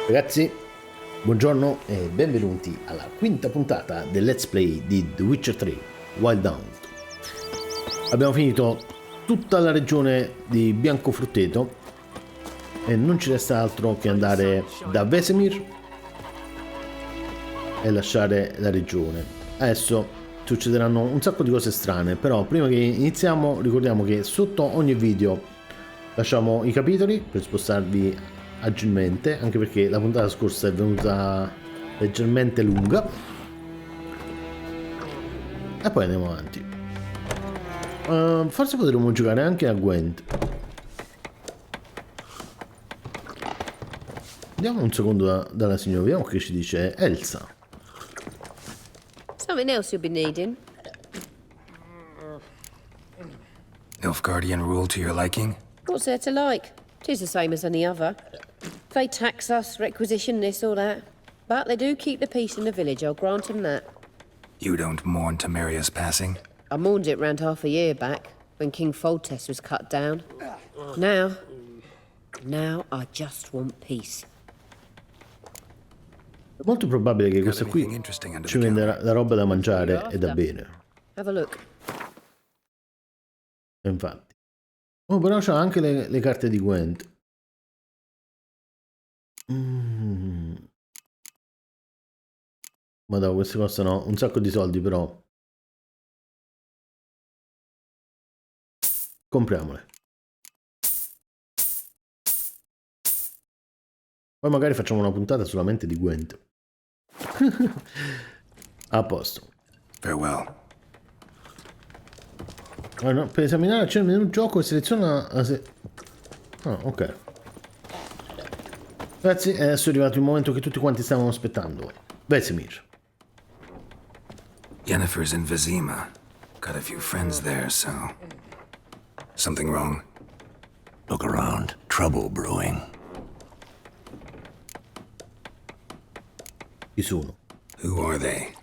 Ragazzi, buongiorno e benvenuti alla quinta puntata del Let's Play di The Witcher 3 Wild Hunt. Abbiamo finito tutta la regione di Bianco Frutteto e non ci resta altro che andare da Emhyr e lasciare la regione. Adesso succederanno un sacco di cose strane, però prima che iniziamo ricordiamo che sotto ogni video lasciamo i capitoli per spostarvi agilmente, anche perché la puntata scorsa è venuta leggermente lunga, e poi andiamo avanti. Forse potremmo giocare anche a Gwent. Andiamo un secondo dalla signora, vediamo che ci dice Elsa. Something else you'll be needing. Nilfgaardian rule to your liking? What's there to like? 'Tis the same as any other. They tax us, requisition this or that. But they do keep the peace in the village, I'll grant them that. You don't mourn Temeria's passing? I mourned it round half a year back, when King Foltest was cut down. Now I just want peace. È molto probabile che questa qui ci venda la roba da mangiare e da bere. Have a look. Infatti. Oh, però c'ha anche le carte di Gwent. Madonna, queste costano un sacco di soldi, però. Compriamole. Poi magari facciamo una puntata solamente di Gwent. A posto. Farewell. Allora, per esaminare c'è il menu gioco, seleziona ok. Ragazzi, adesso è arrivato il momento che tutti quanti stavano aspettando. Emhyr. Yennefer's in Vizima. Got a few friends there, so... Something wrong? Look around. Trouble brewing. Chi sono? Who are they?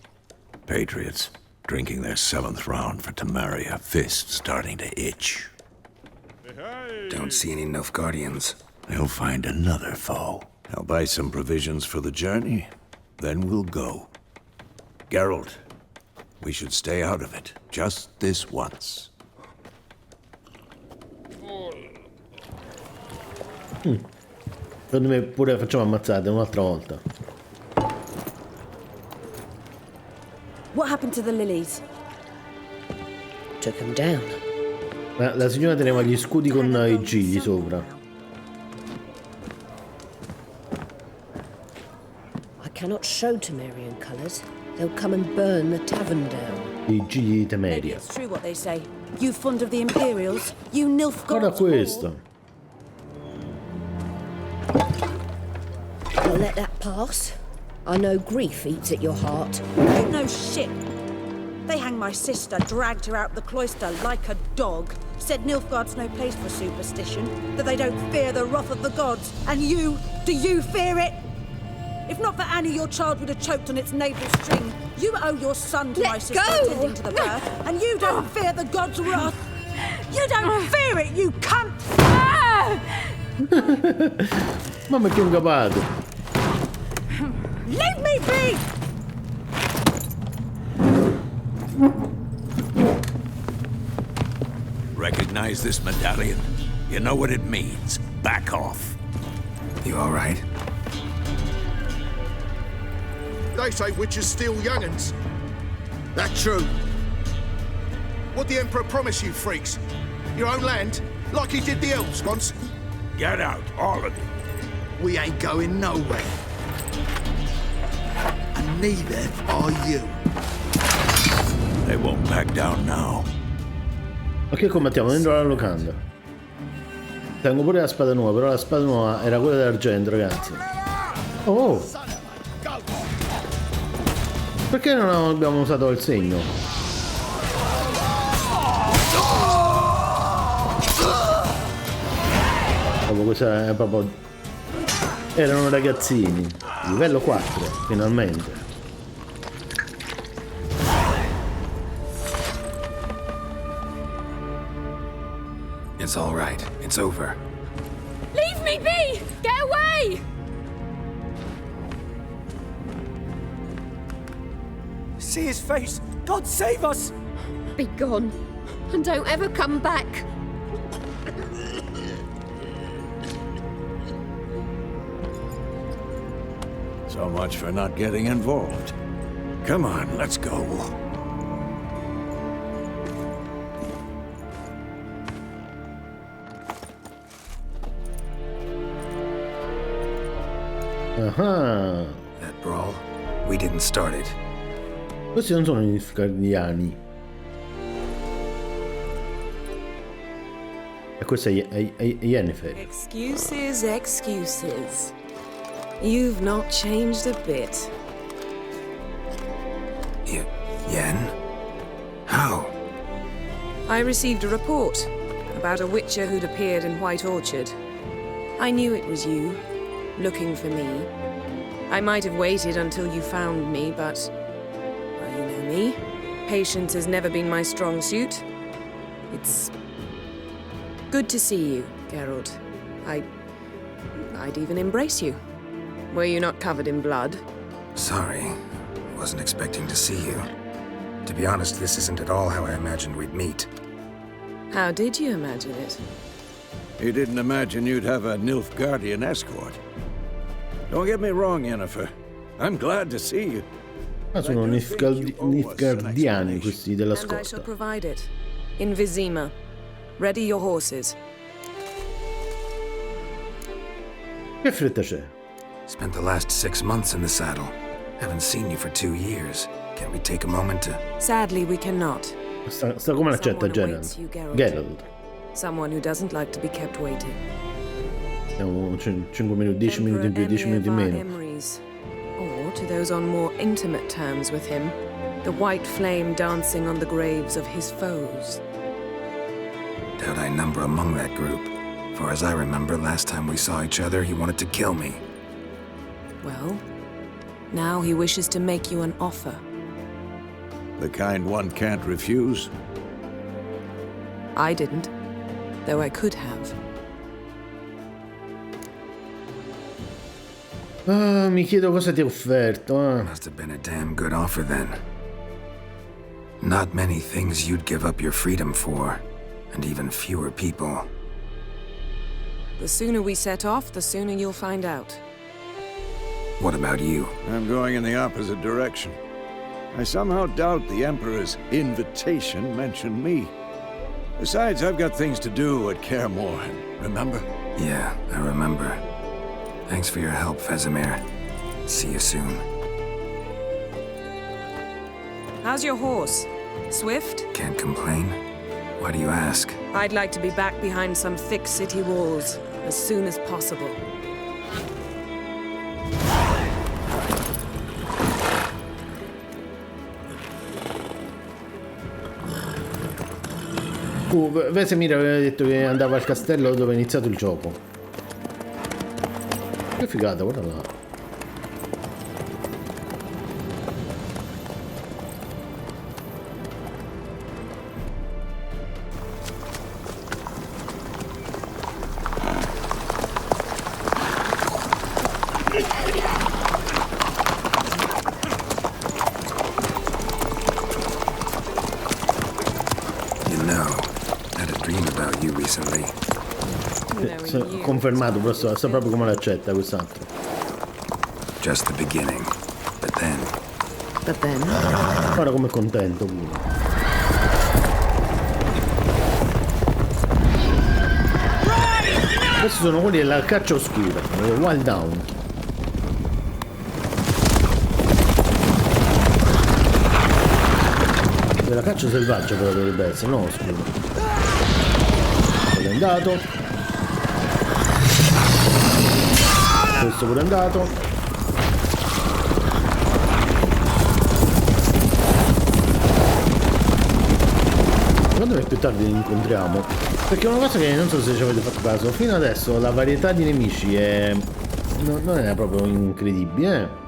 Patriots. Drinking their 7th round for Temeria. Fists starting to itch. Don't see any Nilfgaardians. They'll find another foe. I'll buy some provisions for the journey. Then we'll go. Geralt, we should stay out of it. Just this once. Secondo me pure facciamo ammazzate un'altra volta. What happened to the lilies? Took them down. La signora teneva gli scudi con i gigli sopra. I cannot show Temerian colours. They'll come and burn the tavern down. I gigli di Maybe Temeria. it's true what they say. You fond of the Imperials? You Guarda Nilfgaard's questo. You'll let that pass? I know grief eats at your heart. You know shit. They hanged my sister, dragged her out the cloister like a dog. Said Nilfgaard's no place for superstition, that they don't fear the wrath of the gods. And you, do you fear it? If not for Annie, your child would have choked on its navel string. You owe your son to Let my sister go! attending to the birth, and you don't fear the gods' wrath. You don't fear it, you cunt! Mamma che un capato. Leave me be! Recognize this medallion? You know what it means. Back off. You alright? They say witches steal young'uns. That true? What the Emperor promise you, freaks? Your own land? Like he did the elves once? Get out, all of you. We ain't going nowhere. And neither are you. They won't back down now. Ok, combattiamo dentro la locanda. Tengo pure la spada nuova, però la spada nuova era quella d'argento, ragazzi. Oh! Perché non abbiamo usato il segno? Dopo questa è proprio... Erano ragazzini. Livello 4, finalmente. It's all right. It's over. Leave me be! Get away! see his face. God save us! Be gone, and don't ever come back. So much for not getting involved. Come on, let's go. Ah, That brawl, we didn't start it. questi non sono gli scardiani. E questa è Yennefer. Excuses, excuses. You've not changed a bit. Yen? How? I received a report about a witcher who'd appeared in White Orchard. I knew it was you, looking for me. I might have waited until you found me, but... well, you know me. Patience has never been my strong suit. It's... good to see you, Geralt. I'd even embrace you. Were you not covered in blood? Sorry. Wasn't expecting to see you. To be honest, this isn't at all how I imagined we'd meet. How did you imagine it? You didn't imagine you'd have a Nilfgaardian escort. Don't get me wrong, Yennefer. I'm glad to see you. Ah, sono Nilfgaardiani questi della And I shall scorta. provide it. In Vizima. Ready your horses. Che fretta c'è? Spent the last 6 months in the saddle. Haven't seen you for 2 years. Can't we take a moment to... Sadly, we cannot. Sta come l'accetta Someone Geralt? awaits you, Geralt. Geralt. Someone who doesn't like to be kept waiting. Siamo 5 minuti, 10 minuti in più, 10 minuti in meno. Emreis. Or, to those on more intimate terms with him, the white flame dancing on the graves of his foes. Doubt I number among that group. For as I remember, last time we saw each other, he wanted to kill me. Well, now he wishes to make you an offer. The kind one can't refuse. I didn't, though I could have. Ah, mi chiedo cosa ti ha offerto. Must have been a damn good offer then. Not many things you'd give up your freedom for, and even fewer people. The sooner we set off, the sooner you'll find out. What about you? I'm going in the opposite direction. I somehow doubt the Emperor's invitation mentioned me. Besides, I've got things to do at Kaer Morhen, remember? Yeah, I remember. Thanks for your help, Vesemir. See you soon. How's your horse? Swift? Can't complain. Why do you ask? I'd like to be back behind some thick city walls as soon as possible. Vesemir aveva detto che andava al castello dove è iniziato il gioco. Che figata, guarda là. Confermato, però sa proprio come l'accetta quest'altro. Just the beginning. But then. Guarda com'è contento pure. Questi sono quelli della caccia oscura, Wild Down. Della caccia selvaggia però dovrebbe essere, no oscura. Quello è andato. Questo pure è andato. Secondo me più tardi li incontriamo. Perché una cosa che non so se ci avete fatto caso, fino adesso la varietà di nemici è... non è proprio incredibile,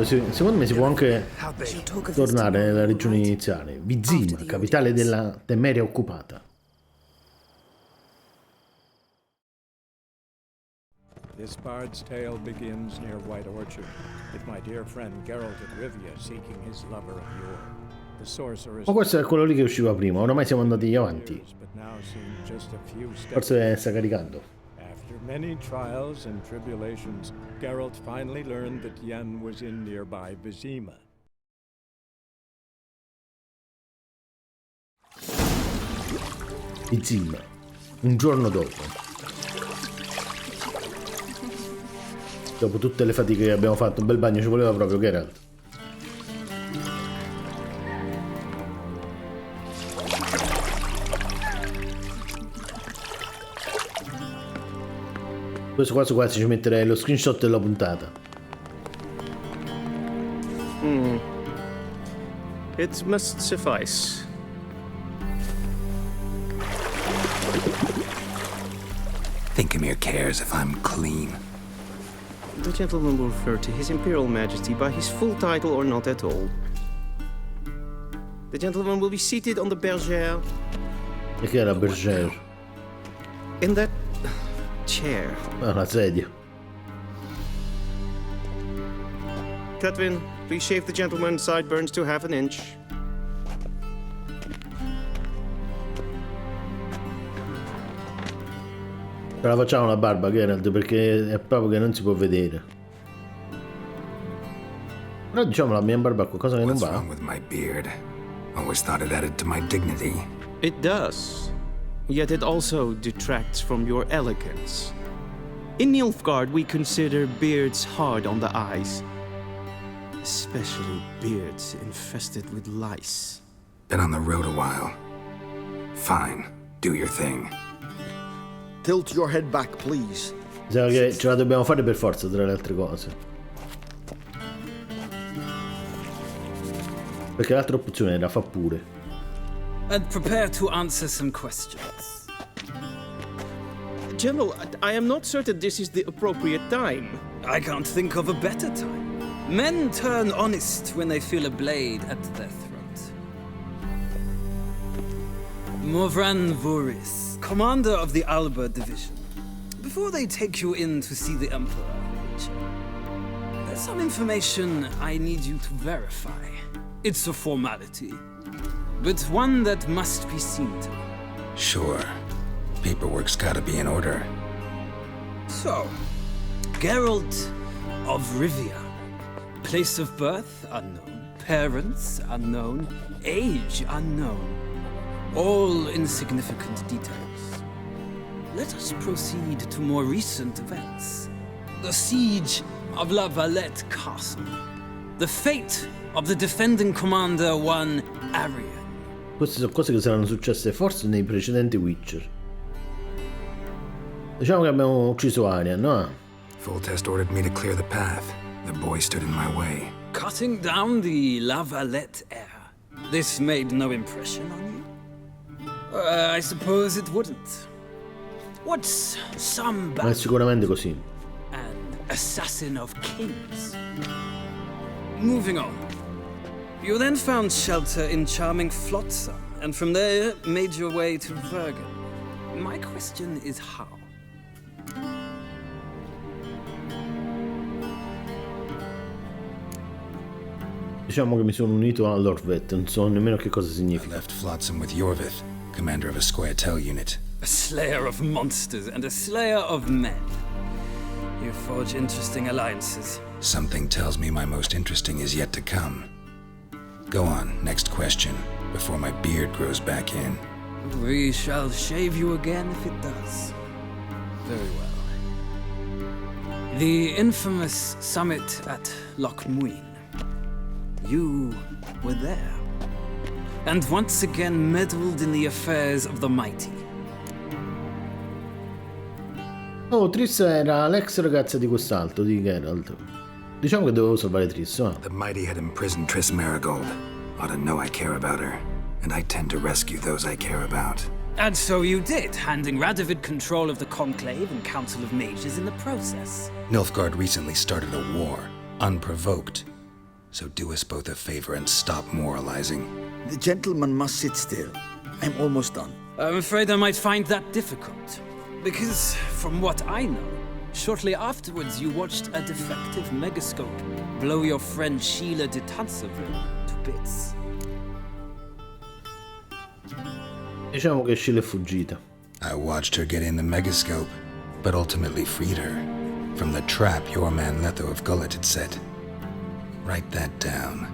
secondo me si può anche tornare nella regione iniziale. Vizima, capitale della Temeria occupata. This bard's tale begins near White Orchard, with my dear friend Geralt of Rivia seeking his lover of yore. The sorceress. Ma questo è quello lì che usciva prima, oramai siamo andati avanti. Forse sta caricando. After many trials and tribulations, Geralt finally learned that Yen was in nearby Vizima. Vizima, un giorno dopo. Dopo tutte le fatiche che abbiamo fatto, un bel bagno ci voleva proprio, Geralt. Questo quasi ci metterei lo screenshot della puntata. It must suffice. Think Emhyr cares if I'm clean. The gentleman will refer to His Imperial Majesty by his full title or not at all. The gentleman will be seated on the bergère. E che era bergère? In that chair. Una sedia. Catwin, please shave the gentleman's sideburns to half an inch. Ce la facciamo la barba, Geralt, perché è proprio che non si può vedere. Però diciamo la mia barba è qualcosa che non va. What's wrong with my beard? Always thought it added to my dignity. It does. Yet it also detracts from your elegance. In Nilfgaard, we consider beards hard on the eyes. Especially beards infested with lice. Been on the road a while. Fine, do your thing. Tilt your head back, please. Sa che ce la dobbiamo fare per forza, tra le altre cose. Perché l'altra opzione era fa pure. And prepare to answer some questions. General, I am not certain this is the appropriate time. I can't think of a better time. Men turn honest when they feel a blade at their throat. Morvran Voris, commander of the Alba Division. Before they take you in to see the Emperor, there's some information I need you to verify. It's a formality, but one that must be seen to. Sure. Paperwork's gotta be in order. So, Geralt of Rivia. Place of birth unknown. Parents unknown. Age unknown. All insignificant details. Let us proceed to more recent events. The siege of La Valette Castle. The fate of the defending commander, one Arian. Queste sono cose che saranno successe forse nei precedenti Witcher. Diciamo che abbiamo ucciso Arian, no? Foltest ordered me to clear the path. The boy stood in my way. Cutting down the La Valette heir. This made no impression on you? I suppose it wouldn't. What's some Ma è sicuramente così. An assassin of kings. Moving on. You then found shelter in charming Flotsam, and from there made your way to Vergen. My question is how? Diciamo che mi sono unito all'Orvet, non so nemmeno che cosa I significa. left Flotsam with Yorvith, commander of a Squaretel unit. A slayer of monsters and a slayer of men. You forge interesting alliances. Something tells me my most interesting is yet to come. Go on, next question, before my beard grows back in. We shall shave you again if it does. Very well. The infamous summit at Loch Muin. You were there. And once again meddled in the affairs of the mighty. Oh, Triss era l'ex ragazza di quest'altro, di Geralt. Diciamo che dovevo salvare Triss, no? The mighty had imprisoned Triss Marigold. Ought to know I care about her, and I tend to rescue those I care about. And so you did, handing Radovid control of the Conclave and Council of Mages in the process. Nilfgaard recently started a war, unprovoked. So do us both a favor and stop moralizing. The gentleman must sit still. I'm almost done. I'm afraid I might find that difficult. Because, from what I know, shortly afterwards you watched a defective megascope blow your friend Sheila de Tanserville to bits. Diciamo che Sheila è fuggita. I watched her get in the megascope, but ultimately freed her from the trap your man Letho of Gullet had set. Write that down.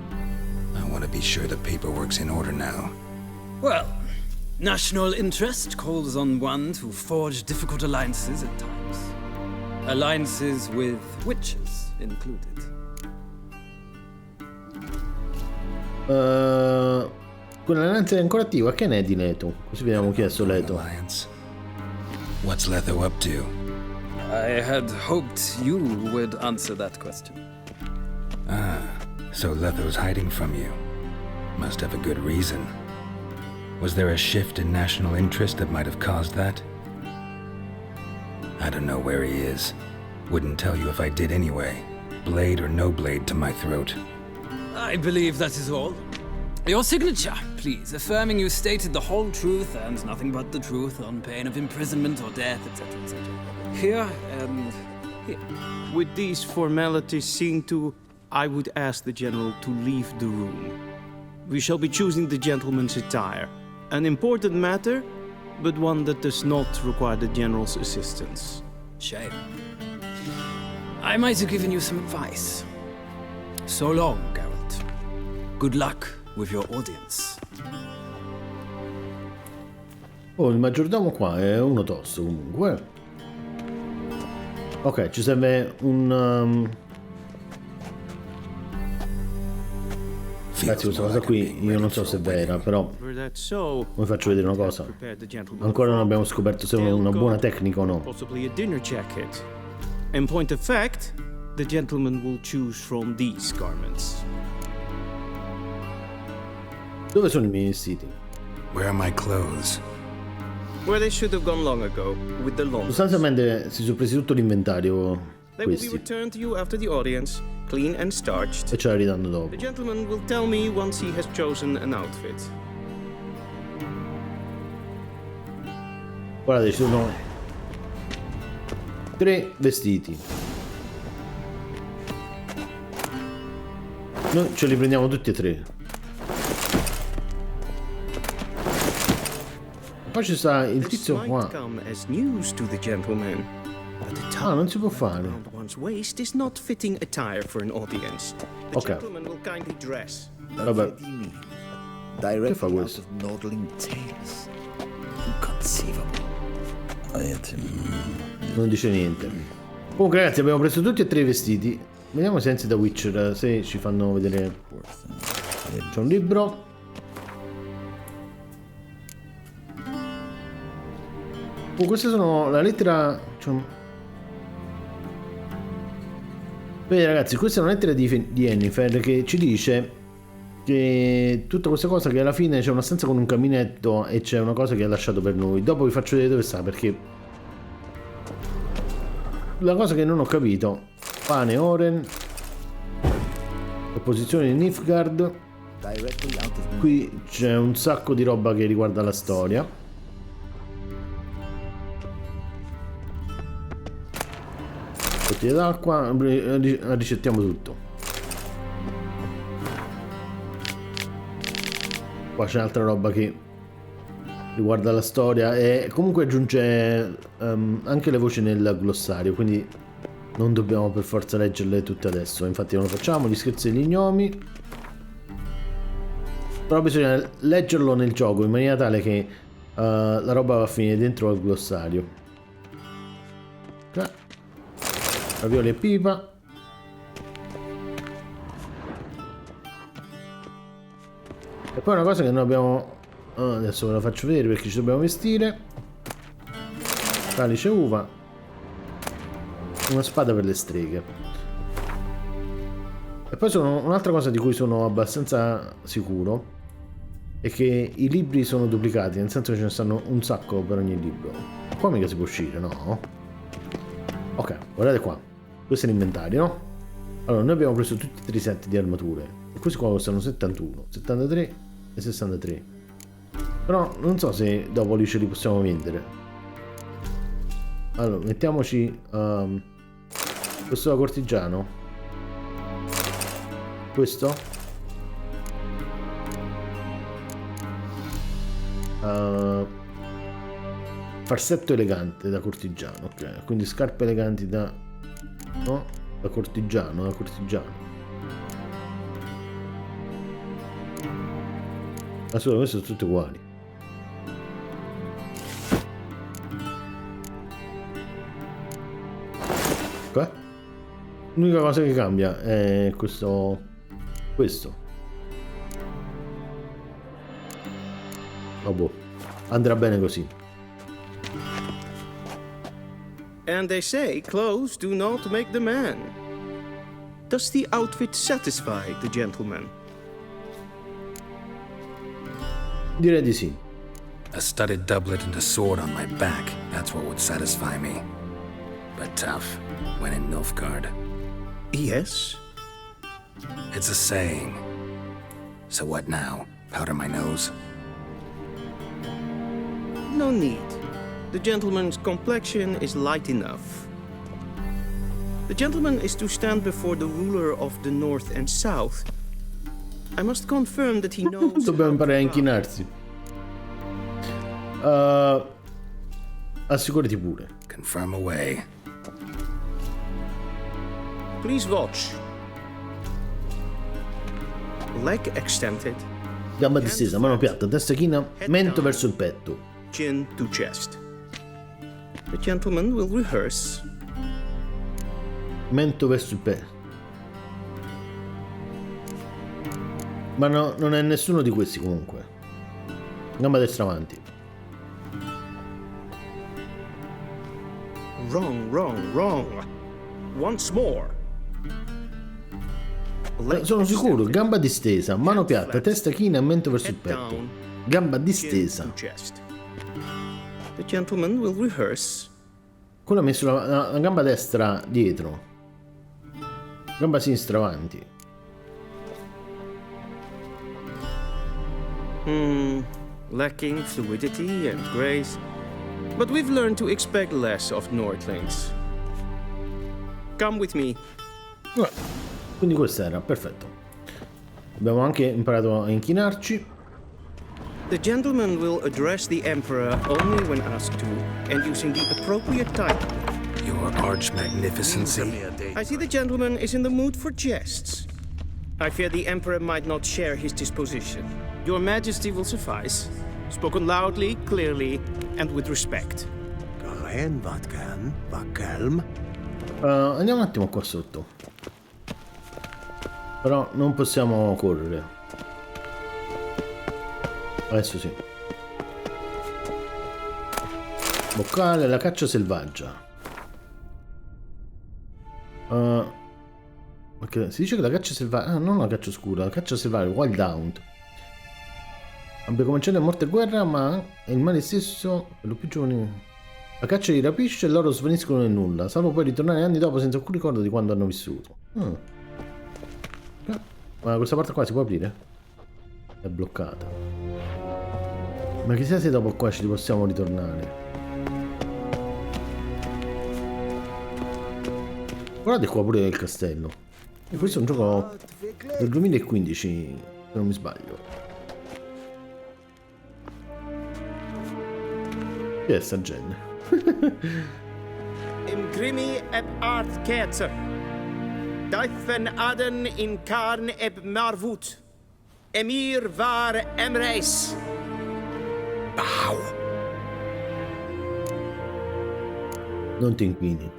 I want to be sure the paperwork's in order now. Well, national interest calls on one to forge difficult alliances at times. Alliances with witches included. Quell'alleanza è ancora attiva, che ne è di Leto? Così abbiamo chiesto Leto. Alliance. What's Letho up to? I had hoped you would answer that question. Ah, so Letho's hiding from you. Must have a good reason. Was there a shift in national interest that might have caused that? I don't know where he is. Wouldn't tell you if I did anyway. Blade or no blade to my throat. I believe that is all. Your signature, please, affirming you stated the whole truth and nothing but the truth on pain of imprisonment or death, etc., etc. Here and here. With these formalities seen to, I would ask the general to leave the room. We shall be choosing the gentleman's attire. An important matter, but one that does not require the general's assistance. Shame. I might have given you some advice. So long, Geralt. Good luck with your audience. Oh, il maggiordomo qua è uno tosto comunque. Ok, ci serve un... Ragazzi, questa cosa qui io non so se è vera, però vi faccio vedere una cosa. Ancora non abbiamo scoperto se è una buona tecnica o no. Possibly a dinner jacket. In point of fact, the gentleman will choose from these garments. Dove sono i miei vestiti? Where are my clothes? Where they should have gone long ago, with the long. Sostanzialmente si sono presi tutto l'inventario They will be questi returned to you after the audience, clean and starched. e ce la ridanno dopo. The gentleman will tell me once he has chosen an outfit. Guardate, ci sono 3 vestiti. Noi ce li prendiamo tutti e 3. Poi ci sta il tizio qua. Ah, non si può fare. Ok. Vabbè. Che fa questo? Non dice niente. Comunque ragazzi, abbiamo preso tutti e 3 i vestiti. Vediamo se anzi da Witcher se ci fanno vedere. C'è un libro. Oh, queste sono la lettera. Beh ragazzi, questa è una lettera di Yennefer che ci dice che tutta questa cosa, che alla fine c'è una stanza con un caminetto e c'è una cosa che ha lasciato per noi. Dopo vi faccio vedere dove sta, perché la cosa che non ho capito: pane Oren, opposizione di Nilfgaard. Qui c'è un sacco di roba che riguarda la storia. Bottiglie d'acqua, ricettiamo tutto. Qua c'è altra roba che riguarda la storia e comunque aggiunge anche le voci nel glossario, quindi non dobbiamo per forza leggerle tutte adesso. Infatti non lo facciamo, gli scherzi e gli gnomi. Però bisogna leggerlo nel gioco in maniera tale che la roba va a finire dentro al glossario. Ravioli e pipa. E poi una cosa che non abbiamo... adesso ve la faccio vedere perché ci dobbiamo vestire. Calice uva. Una spada per le streghe. E poi un'altra cosa di cui sono abbastanza sicuro è che i libri sono duplicati, nel senso che ce ne stanno un sacco per ogni libro. Qua mica si può uscire, no? Ok, guardate qua. Questo è l'inventario, no? Allora, noi abbiamo preso tutti e 3 set di armature. Questi qua costano 71, 73 e 63. Però non so se dopo lì ce li possiamo vendere. Allora, mettiamoci questo da cortigiano. Questo farsetto elegante da cortigiano, ok. Quindi scarpe eleganti da cortigiano, ma solo queste sono tutte uguali. Ok, l'unica cosa che cambia è questo vabbè, andrà bene così. And they say clothes do not make the man. Does the outfit satisfy the gentleman? Direi di sì. A studded doublet and a sword on my back, that's what would satisfy me. But tough, when in Nilfgaard. Yes. It's a saying. So what now? Powder my nose? No need. The gentleman's complexion is light enough. The gentleman is to stand before the ruler of the North and South. I must confirm that he knows. Dobbiamo imparare a inchinarsi. Assicurati pure. Confirm away. Please watch. Leg extended. Gamba distesa, mano piatta, testa china, mento verso il petto. Chin to chest. The gentleman will rehearse. Mento verso il petto. Ma no, non è nessuno di questi comunque. Gamba destra avanti. Wrong. Once more. Sono sicuro, gamba distesa, mano piatta, testa china e mento verso il petto. Gamba distesa. The gentleman will rehearse. Quello ha messo la gamba destra dietro. Gamba sinistra avanti. Lacking fluidity and grace. But we've learned to expect less of Nordlings. Come with me. Quindi questo era, perfetto. Abbiamo anche imparato a inchinarci. The gentleman will address the Emperor only when asked to, and using the appropriate title. Your arch magnificency. I see the gentleman is in the mood for jests. I fear the Emperor might not share his disposition. Your Majesty will suffice. Spoken loudly, clearly, and with respect. Andiamo un attimo qua sotto. Però non possiamo correre. Adesso sì. Boccale, la caccia selvaggia. Perché si dice che la caccia selvaggia... non la caccia oscura, la caccia selvaggia, Wild Hunt. Abbia cominciato a morte e guerra, ma è il male stesso per lo più giovane. La caccia li rapisce e loro svaniscono nel nulla, salvo poi ritornare anni dopo senza alcun ricordo di quando hanno vissuto. Ma questa porta qua si può aprire? È bloccata. Ma chissà se dopo qua ci possiamo ritornare. Guardate qua pure il castello. E questo è un gioco del 2015, se non mi sbaglio. Chi è sta gente? Imgrimi eb art ketzer. Daifen aden in karn eb marvut. Emhyr var Emreis. Bow. Non ti inchini.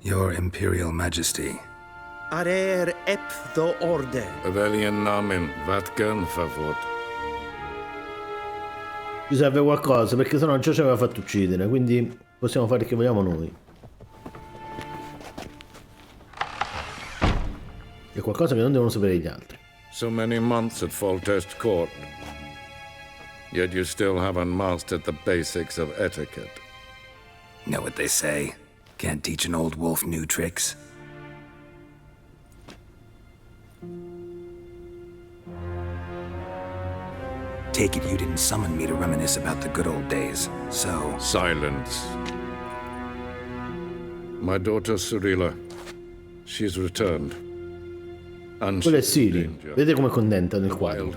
Your Imperial Majesty. Arer ep the orde. Velian namen, vatkan favot. Ci serve qualcosa perché sennò già ci aveva fatto uccidere, quindi possiamo fare che vogliamo noi. È qualcosa che non devono sapere gli altri. So many months at Foltest Court. Yet you still haven't mastered the basics of etiquette. Know what they say? Can't teach an old wolf new tricks. take it you didn't summon me to reminisce about the good old days, so... Silence. My daughter Cyrilla, she's returned. Quella è Siri, vedete com'è contenta nel quadro.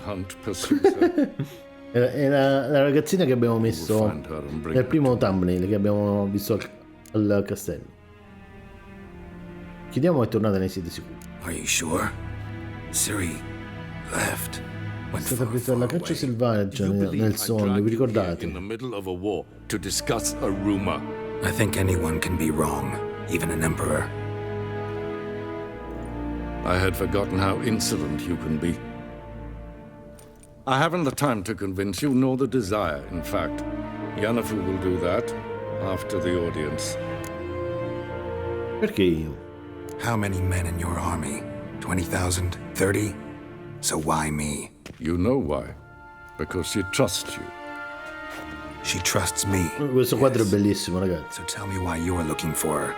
È la ragazzina che abbiamo messo nel primo thumbnail che abbiamo visto al castello. Chiediamo è tornata nei siete sicuri. Are you sure? Siri left. È stata presa dalla caccia selvaggia nel sogno, vi ricordate? I think anyone can be wrong, even an emperor. I had forgotten how insolent you can be. I haven't the time to convince you, nor the desire, in fact. Yennefer will do that after the audience. Perché io? How many men in your army? 20,000? 30? So why me? You know why. Because she trusts you. She trusts me. Questo quadro è bellissimo, ragazzi. So tell me why you're looking for her.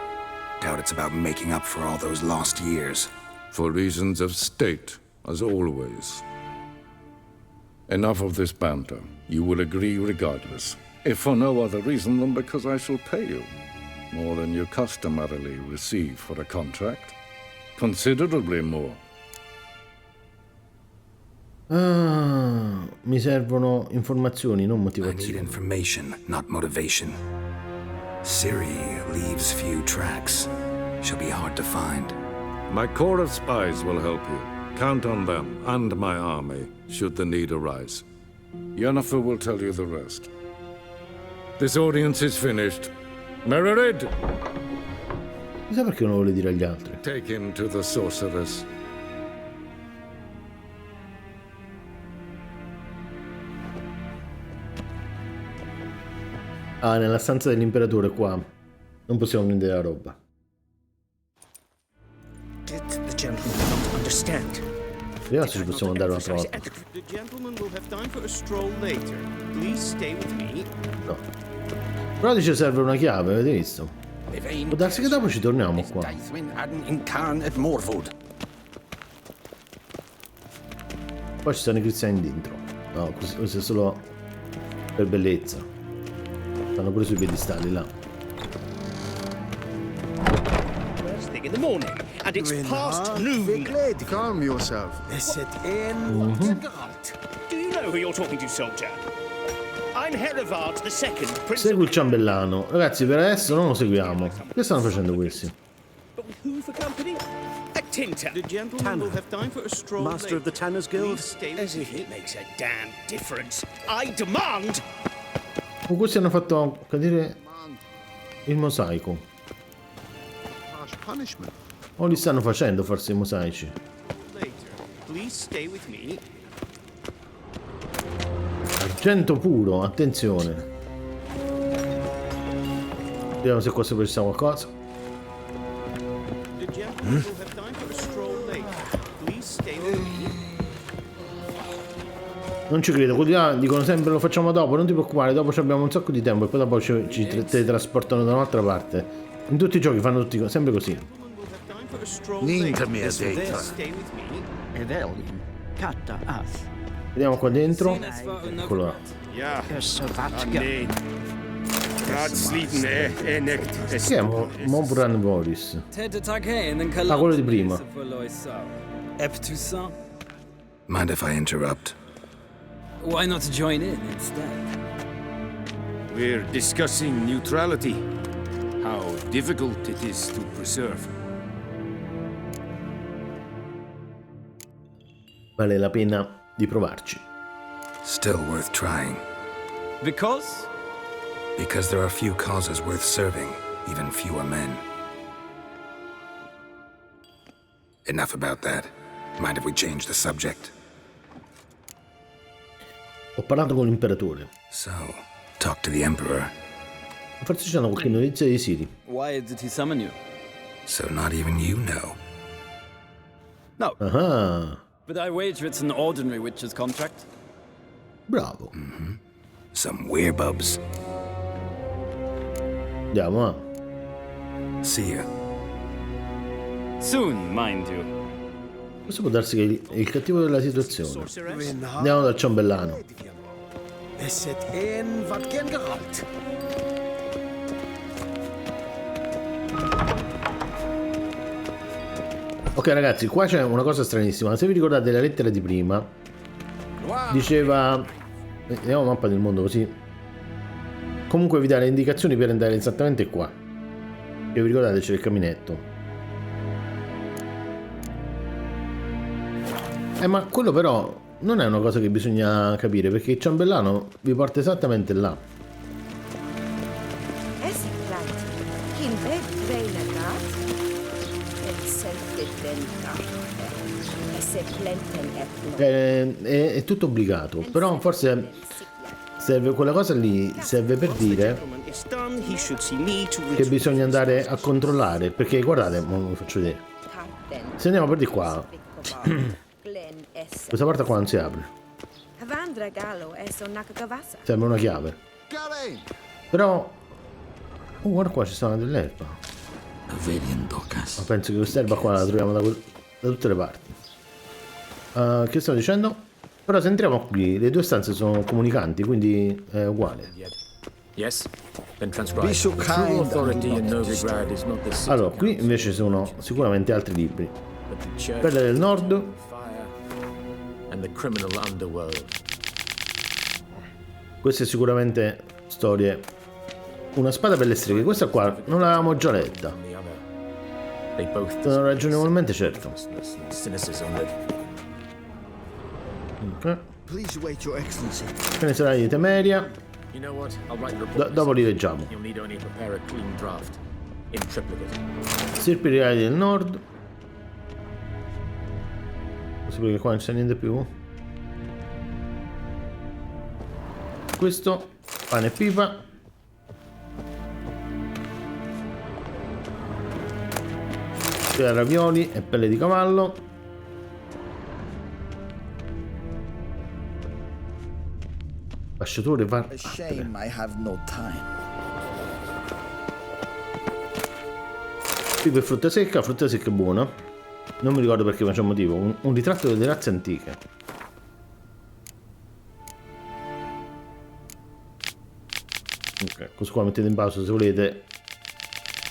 Doubt it's about making up for all those lost years. For reasons of state, as always. Enough of this banter. You will agree regardless. If for no other reason than because I shall pay you. More than you customarily receive for a contract. Considerably more. Ah, mi servono informazioni, non I motivazioni. need information, not motivation. Ciri leaves few tracks. She'll be hard to find. My corps of spies will help you. Count on them and my army, should the need arise. Yennefer will tell you the rest. This audience is finished. Mererid! Chissà perché non lo vuole dire agli altri. Take him to the sorceress. Ah, nella stanza dell'imperatore qua. Non possiamo prendere la roba. Did the gentleman not understand? Vediamo se ci possiamo andare un'altra volta. The gentleman will have time for a stroll later. Please stay with me. No. Però dice serve una chiave, avete visto? Può darsi che dopo ci torniamo qua. Poi ci stanno i cristiani dentro. No, questo è solo per bellezza. Stanno pure sui piedistalli là. First thing in the morning, and it's past noon. Calm yourself. Do you know who you're talking to, soldier? I'm Herivard the Second, Prince. Segui il ciambellano. Ragazzi, per adesso non lo seguiamo. Che stanno facendo questi? But with who for company? A tinter. The gentleman will have time for a stroll later. Master of the Tanner's Guild? Please stay with As if it makes a damn difference. I demand. Con questi hanno fatto cadere il mosaico. O li stanno facendo forse i mosaici. Later. Please stay with me. Argento puro, attenzione. Vediamo se qua sopra ci sta qualcosa. The gentleman will have time for a stroll later. Please stay with me. Non ci credo, quelli là dicono sempre lo facciamo dopo, non ti preoccupare, dopo abbiamo un sacco di tempo e poi dopo ci teletrasportano da un'altra parte. In tutti i giochi fanno tutti sempre così. Niente mia detta. Vediamo qua dentro. Eccolo là. Che è Mobran Voris? Ah, quello di prima. Mind if I interrupt? Why not join in instead? We're discussing neutrality. How difficult it is to preserve. Vale la pena di provarci. Still worth trying. Because? Because there are few causes worth serving, even fewer men. Enough about that. Mind if we change the subject? Ho parlato con l'imperatore. So, talk to the Emperor. Forse c'hanno qualche notizia di Siri. Why did he summon you? So not even you know. No. Ah, But I wager it's an ordinary witcher's contract. bravo. Some werebubs. Andiamo, ah. See ya. Soon, mind you. Questo può darsi che è il cattivo della situazione. Andiamo dal ciambellano. Es het een wat gen geraakt. Ok ragazzi, qua c'è una cosa stranissima. Se vi ricordate la lettera di prima, diceva, vediamo la mappa del mondo così, comunque vi dà le indicazioni per andare esattamente qua. E vi ricordate c'è il caminetto. Ma quello però non è una cosa che bisogna capire, perché il ciambellano vi porta esattamente là. È tutto obbligato, però forse serve quella cosa lì, serve per dire che bisogna andare a controllare, perché guardate, vi faccio vedere. Se andiamo per di qua, questa porta qua non si apre, sembra una chiave, però guarda qua, ci stanno dell'erba, ma penso che quest'erba qua la troviamo da tutte le parti. Che stavo dicendo? Però se entriamo qui, le due stanze sono comunicanti, quindi è uguale. Allora, qui invece sono sicuramente altri libri. Pelle del Nord. Queste sicuramente storie. Una spada per le streghe. Questa qua non l'avevamo già letta. Sono ragionevolmente certo. Ok. Canale di Temeria. Dopo li leggiamo. Stirpi reali del Nord. Perché qua non c'è niente più. Questo pane e pipa. Ravioli e pelle di cavallo. Ambasciatore va. Pipa e frutta secca è buona. Non mi ricordo perché, ma c'è un motivo. Un ritratto delle razze antiche. Ok, questo qua mettete in pausa se volete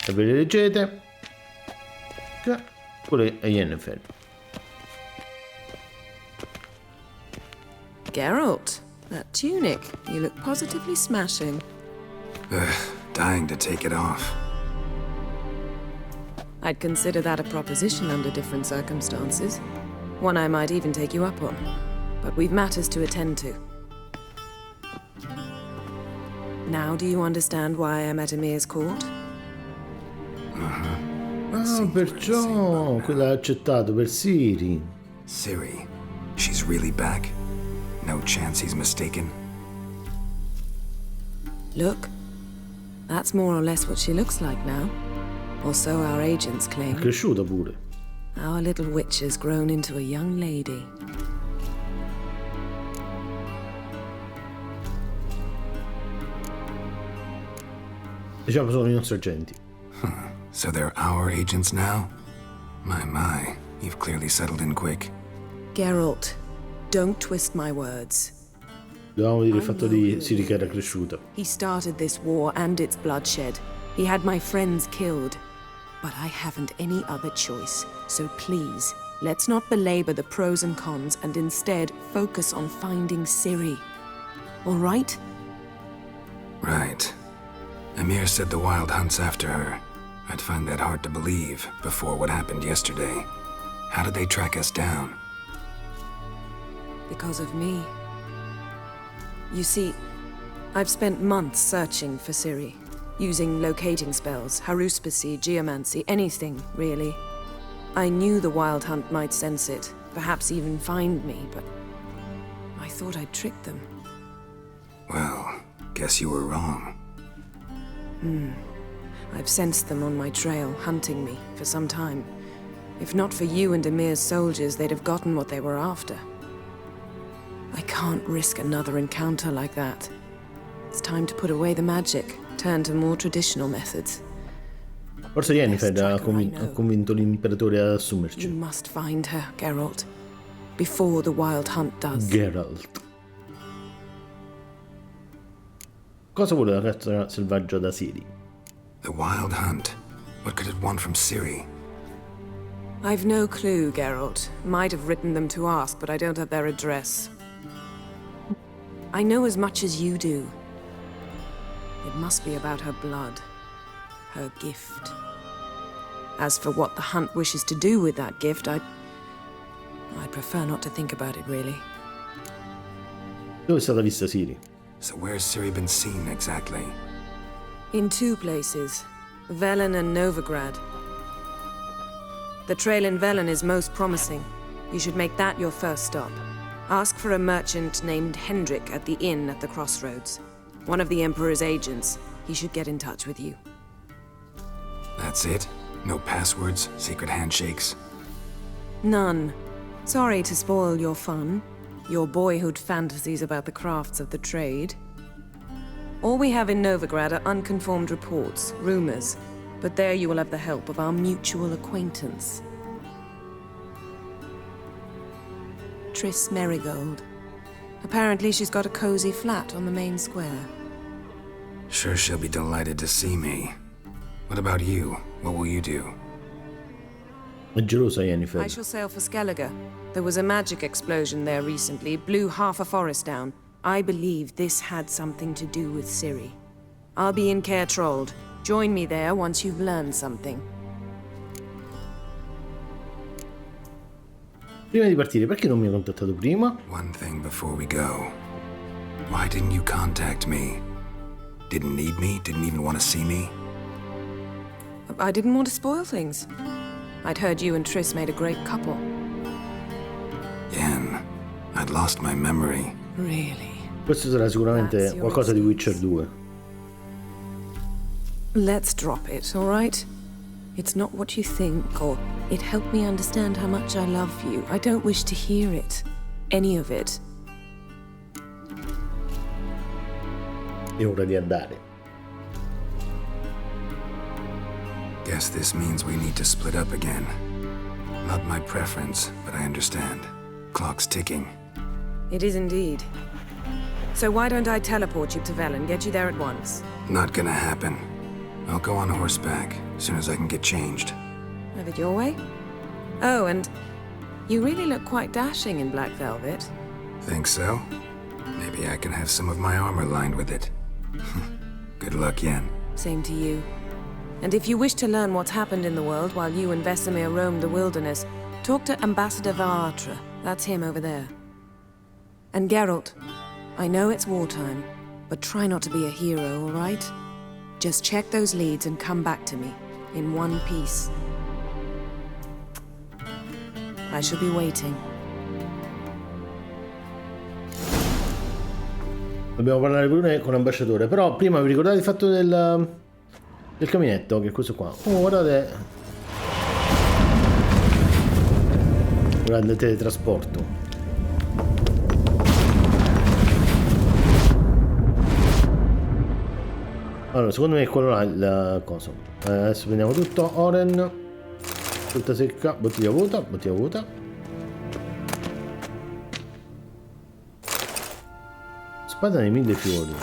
e ve le leggete. Ok, quello è Yennefer. Geralt, that tunic. You look positively smashing. Dying to take it off. I'd consider that a proposition under different circumstances. One I might even take you up on. But we've matters to attend to. Now do you understand why I'm at Emhyr's court? Ah, perciò quella ha accettato per Ciri. Ciri, she's really back. No chance he's mistaken. Look, that's more or less what she looks like now. Or so our agents claim. È cresciuta pure. Our little witch has grown into a young lady. Diciamo sono i nostri agenti. So they're our agents now? My, you've clearly settled in quick. Geralt, don't twist my words. Dovevamo dire il fatto di Ciri che era cresciuta. He started this war and its bloodshed. He had my friends killed. But I haven't any other choice. So please, let's not belabor the pros and cons and instead focus on finding Ciri. All right? Right. Emhyr said the Wild Hunt's after her. I'd find that hard to believe before what happened yesterday. How did they track us down? Because of me. You see, I've spent months searching for Ciri. Using locating spells, haruspicy, geomancy, anything, really. I knew the Wild Hunt might sense it, perhaps even find me, but I thought I'd tricked them. Well, guess you were wrong. I've sensed them on my trail, hunting me, for some time. If not for you and Emhyr's soldiers, they'd have gotten what they were after. I can't risk another encounter like that. It's time to put away the magic, turn to more traditional methods. Forse Yennefer ha convinto l'imperatore ad assumerci. You must find her, Geralt. Before the Wild Hunt does. Geralt. Cosa vuole la caccia selvaggia da Ciri? The wild hunt. What could it want from Ciri? I've no clue, Geralt. Might have written them to ask, but I don't have their address. I know as much as you do. It must be about her blood. Her gift. As for what the hunt wishes to do with that gift, I'd prefer not to think about it, really. Dove è stata vista Ciri? So where's Ciri been seen, exactly? In two places. Velen and Novigrad. The trail in Velen is most promising. You should make that your first stop. Ask for a merchant named Hendrik at the inn at the crossroads. One of the Emperor's agents. He should get in touch with you. That's it? No passwords, secret handshakes? None. Sorry to spoil your fun. Your boyhood fantasies about the crafts of the trade. All we have in Novigrad are unconfirmed reports, rumors. But there you will have the help of our mutual acquaintance. Triss Merigold. Apparently she's got a cozy flat on the main square. Sure she'll be delighted to see me. What about you? What will you do? È gelosa Yennefer. I shall sail for Skellige. There was a magic explosion there recently, blew half a forest down. I believe this had something to do with Ciri. I'll be in Caer Trold. Join me there once you've learned something. Prima di partire, perché non mi hai contattato prima? One thing before we go. Why didn't you contact me? Didn't need me? Didn't even want to see me? I didn't want to spoil things. I'd heard you and Triss made a great couple. Yen, I'd lost my memory. Really? Questo sarà sicuramente qualcosa di Witcher 2. Let's drop it, all right? It's not what you think, or it helped me understand how much I love you. I don't wish to hear it. Any of it. È ora di andare. Guess this means we need to split up again. Not my preference, but I understand. Clock's ticking. It is indeed. So why don't I teleport you to Velen, get you there at once? Not gonna happen. I'll go on horseback, as soon as I can get changed. Have it your way? Oh, and you really look quite dashing in black velvet. Think so? Maybe I can have some of my armor lined with it. Good luck, Yen. Same to you. And if you wish to learn what's happened in the world while you and Vesemir roamed the wilderness, talk to Ambassador Attre. That's him over there. And Geralt, I know it's wartime, but try not to be a hero, all right? Just check those leads and come back to me, in one piece. I shall be waiting. Dobbiamo parlare pure con l'ambasciatore, però prima vi ricordate il fatto del caminetto, che è questo qua. Oh, guardate. Grande teletrasporto. Allora, secondo me è quello là il coso. Adesso prendiamo tutto. Oren, frutta secca, bottiglia vuota, bottiglia vuota. Spada dei 1000 fiori.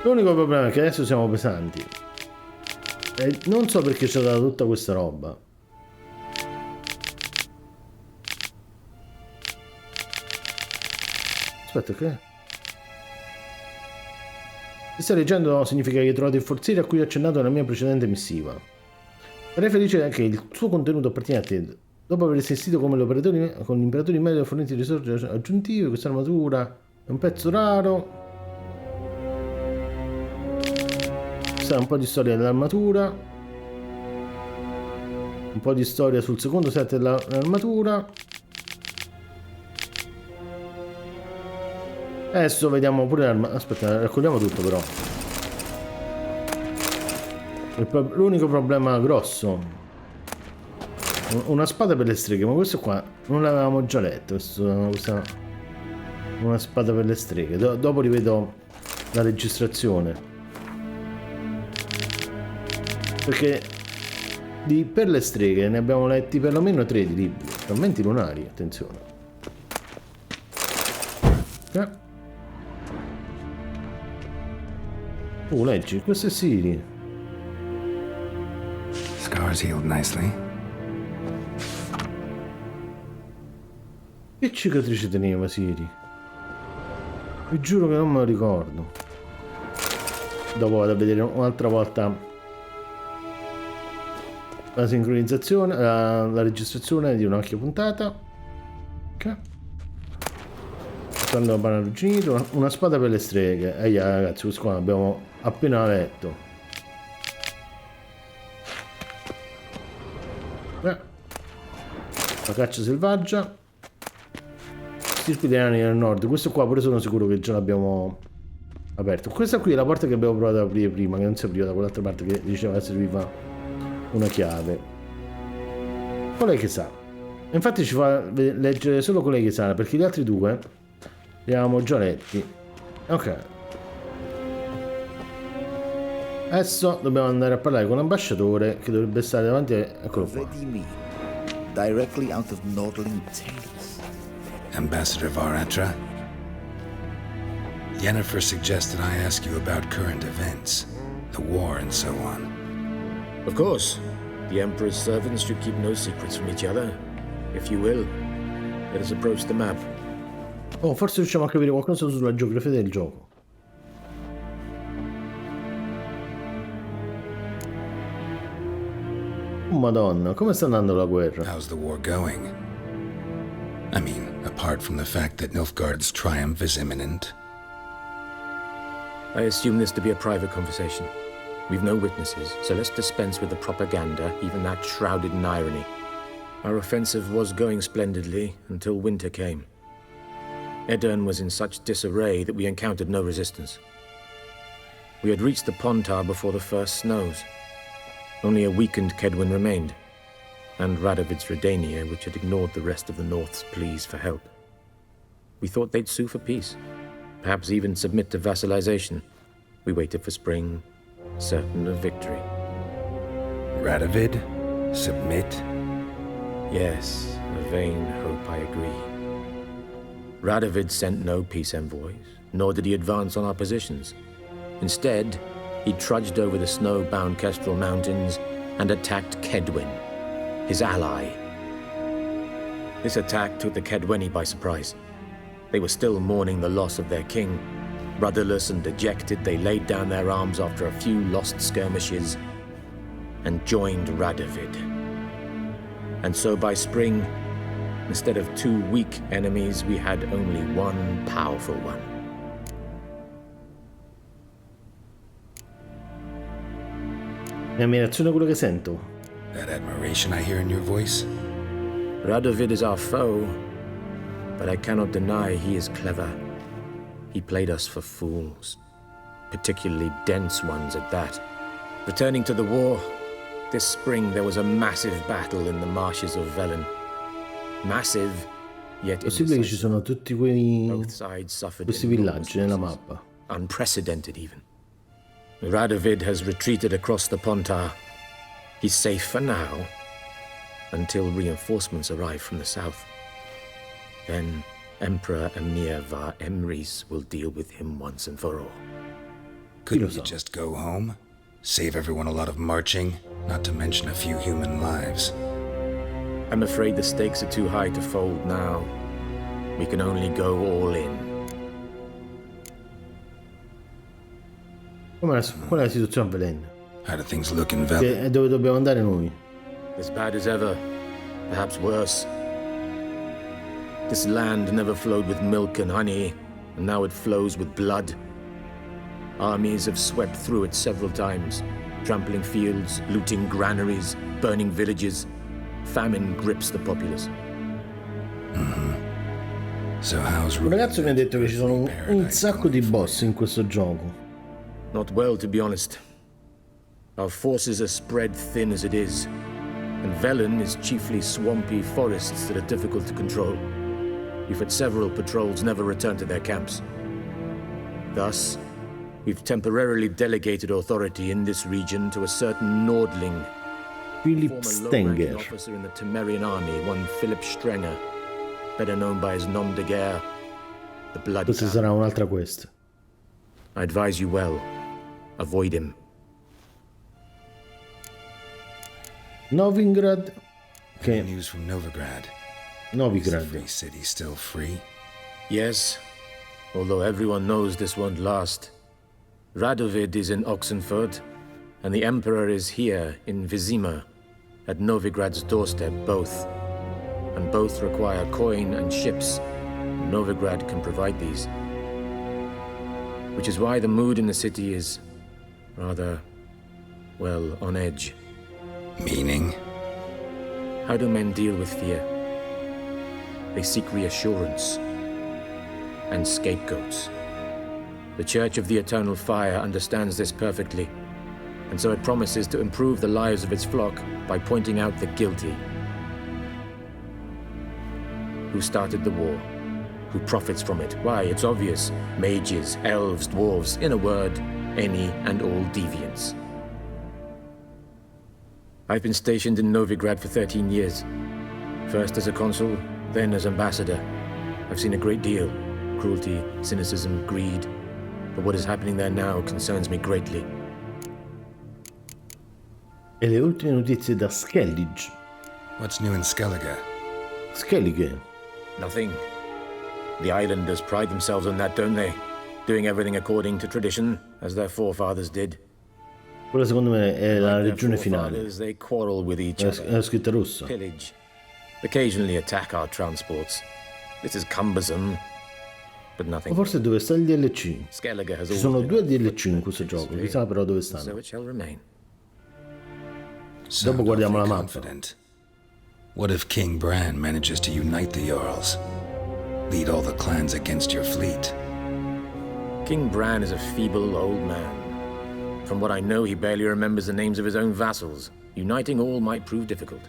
L'unico problema è che adesso siamo pesanti. E non so perché ci ha dato tutta questa roba. Aspetta, che? Se stai leggendo significa che hai trovato il forziere a cui ho accennato nella mia precedente missiva. Sarei felice che il suo contenuto appartiene a te. Dopo aver assistito come con gli imperatori medio forniti risorse aggiuntive, questa armatura è un pezzo raro. Questa è un po' di storia dell'armatura. Un po' di storia sul secondo set dell'armatura. Adesso vediamo pure l'arma. Aspetta, raccogliamo tutto però. L'unico problema grosso. Una spada per le streghe, ma questo qua non l'avevamo già letto. Una spada per le streghe. Dopo rivedo la registrazione. Perché per le streghe ne abbiamo letti perlomeno 3 di libri. Frammenti lunari, attenzione. Leggi, questo è Siri. Scars healed nicely. Che cicatrice teneva Siri? Vi giuro che non me lo ricordo. Dopo vado a vedere un'altra volta la sincronizzazione, la registrazione di un'altra puntata. Ok. Quando appena arrugginito, una spada per le streghe. Ragazzi, questo qua l'abbiamo appena letto. La caccia selvaggia. Stirpi dei nani del nord. Questo qua pure sono sicuro che già l'abbiamo aperto. Questa qui è la porta che abbiamo provato ad aprire prima, che non si apriva da quell'altra parte che diceva che serviva una chiave. Colei che sa. Infatti ci fa leggere solo colei che sa, perché gli altri due li avevamo già letti. Ok. Adesso dobbiamo andare a parlare con l'ambasciatore che dovrebbe stare davanti a... Eccolo qua. Directly out of Nordling Tales. Ambassador Var Attre? Yennefer suggested I ask you about current events, the war and so on. Of course. The Emperor's servants should keep no secrets from each other. If you will, let us approach the map. Oh, forse riusciamo a capire qualcosa sulla geografia del gioco. Oh, Madonna, come sta andando la guerra? How's the war going? I mean, apart from the fact that Nilfgaard's triumph is imminent. I assume this to be a private conversation. We've no witnesses, so let's dispense with the propaganda, even that shrouded in irony. Our offensive was going splendidly until winter came. Edirn was in such disarray that we encountered no resistance. We had reached the Pontar before the first snows. Only a weakened Kedwin remained, and Radovid's Redania, which had ignored the rest of the North's pleas for help. We thought they'd sue for peace, perhaps even submit to vassalization. We waited for spring, certain of victory. Radovid? Submit? Yes, a vain hope, I agree. Radovid sent no peace envoys, nor did he advance on our positions. Instead, he trudged over the snow-bound Kestrel Mountains and attacked Kedwin, his ally. This attack took the Kedweni by surprise. They were still mourning the loss of their king. Rudderless and dejected, they laid down their arms after a few lost skirmishes and joined Radovid. And so by spring, instead of 2 weak enemies, we had only one powerful one. È ammirazione quello che sento. That admiration I hear in your voice? Radovid is our foe, but I cannot deny he is clever. He played us for fools, particularly dense ones at that. Returning to the war, this spring there was a massive battle in the marshes of Velen. Massive, yet possibile che ci sono tutti questi villaggi nella mappa. Unprecedented even. Radovid has retreated across the Pontar. He's safe for now, until reinforcements arrive from the south. Then Emperor Emhyr var Emreis will deal with him once and for all. Couldn't you just go home? Save everyone a lot of marching, not to mention a few human lives. I'm afraid the stakes are too high to fold now. We can only go all in. Qual è la situazione a Velen? How do things look in Velen? E dove dobbiamo andare noi? As bad as ever, perhaps worse. This land never flowed with milk and honey, and now it flows with blood. Armies have swept through it several times, trampling fields, looting granaries, burning villages. Famine grips the populace. So how's Un ragazzo mi ha detto che ci sono un sacco di boss in questo gioco. Not well, to be honest. Our forces are spread thin as it is, and Velen is chiefly swampy forests that are difficult to control. We've had several patrols never return to their camps. Thus, we've temporarily delegated authority in this region to a certain Nordling, Philip former Stenger. low-ranking officer in the Temerian army, one Philip Strenger, better known by his nom de guerre, the bloody Questa sarà un'altra quest. I advise you well. Avoid him. Novigrad. Any news from Novigrad? Novigrad. Is the free city still free? Yes, although everyone knows this won't last. Radovid is in Oxenford, and the Emperor is here in Vizima, at Novigrad's doorstep both. And both require coin and ships. Novigrad can provide these. Which is why the mood in the city is rather, well, on edge. Meaning? How do men deal with fear? They seek reassurance and scapegoats. The Church of the Eternal Fire understands this perfectly, and so it promises to improve the lives of its flock by pointing out the guilty. Who started the war? Who profits from it? Why, it's obvious. Mages, elves, dwarves, in a word, any and all deviants. I've been stationed in Novigrad for 13 years. First as a consul, then as ambassador. I've seen a great deal. Cruelty, cynicism, greed. But what is happening there now concerns me greatly. E le ultime notizie da Skellige. What's new in Skellige? Skellige. Nothing. The islanders pride themselves on that, don't they? Doing everything according to tradition, as their forefathers did. Quella secondo me è la Like regione their finale. forefathers, they quarrel with each È other. scritta rossa. Pillage. Occasionally attack our transports. This is cumbersome, but O nothing. forse dove sta il DLC? Skellige has Ci always sono been due a DLC in questo gioco, chissà però dove so stanno. it shall remain. Dopo guardiamo la mappa. Confident. What if King Bran manages to unite the Jarls? Lead all the clans against your fleet? King Bran is a feeble old man. From what I know, he barely remembers the names of his own vassals. Uniting all might prove difficult.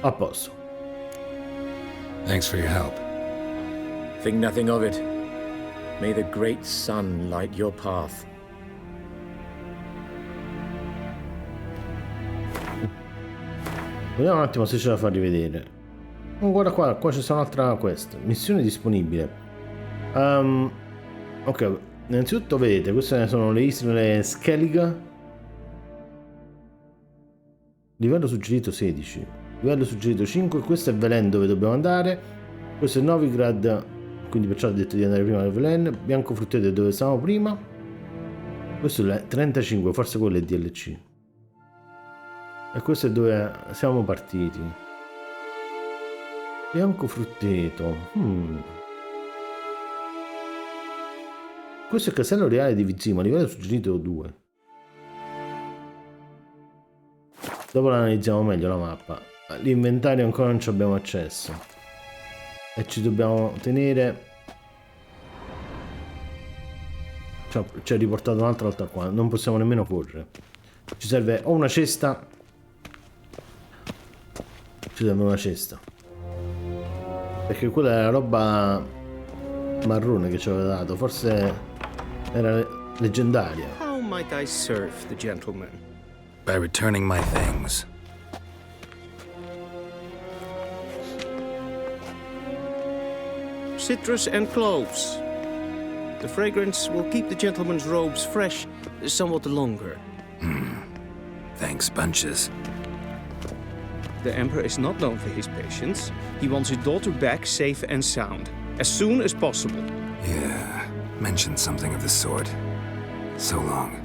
A posto. Thanks for your help. Think nothing of it. May the great sun light your path. Vediamo un attimo se ce la fa rivedere. Oh, guarda qua, qua c'è un'altra quest. Missione disponibile. Ok, innanzitutto vedete, queste sono le isole Skellige. Livello suggerito 16. Livello suggerito 5. Questo è Velen dove dobbiamo andare. Questo è Novigrad, quindi perciò ho detto di andare prima a Velen. Bianco Frutteto è dove stavamo prima. Questo è il 35, forse quello è DLC. E questo è dove siamo partiti. Bianco Frutteto. Questo è il castello reale di Vizima, livello suggerito 2. Dopo la analizziamo meglio la mappa. L'inventario ancora non ci abbiamo accesso. E ci dobbiamo tenere... Ci ha riportato un'altra volta qua. Non possiamo nemmeno correre. Ci serve o una cesta... Ci serve una cesta. Perché quella è la roba marrone che ci aveva dato. Forse era leggendaria. How might I serve the gentleman? By returning my things. Citrus and cloves. The fragrance will keep the gentleman's robes fresh somewhat longer. Thanks, bunches. The Emperor is not known for his patience. He wants his daughter back safe and sound, as soon as possible. Yeah, mentioned something of the sort. So long.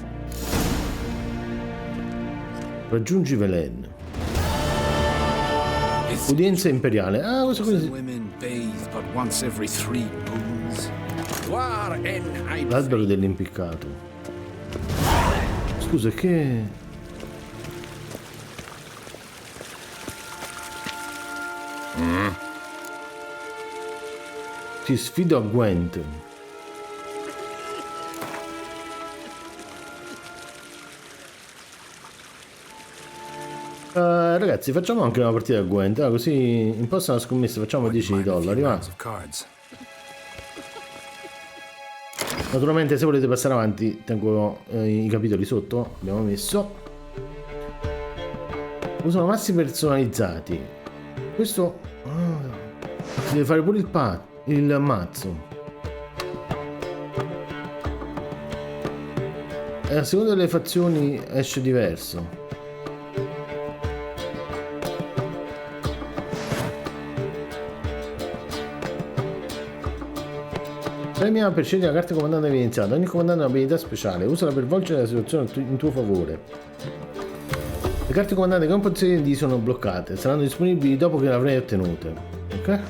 Raggiungi Velen. Udienza imperiale. Ah, questo qui. Women bathe but once every 3 moons. L'albero dell'impiccato. Scusa, che... Ti sfido a Gwent. Ragazzi, facciamo anche una partita a Gwent, così imposta una scommessa, facciamo $10, va? Naturalmente se volete passare avanti tengo i capitoli sotto, abbiamo messo. Usano massi personalizzati. Questo... Si deve fare pure il mazzo. E a seconda delle fazioni esce diverso. Premia per scegliere la carta comandante evidenziata. Ogni comandante ha un'abilità speciale. Usala per volgere la situazione in tuo favore. Le carte comandanti che non possiedi sono bloccate. Saranno disponibili dopo che le avrai ottenute. Ok?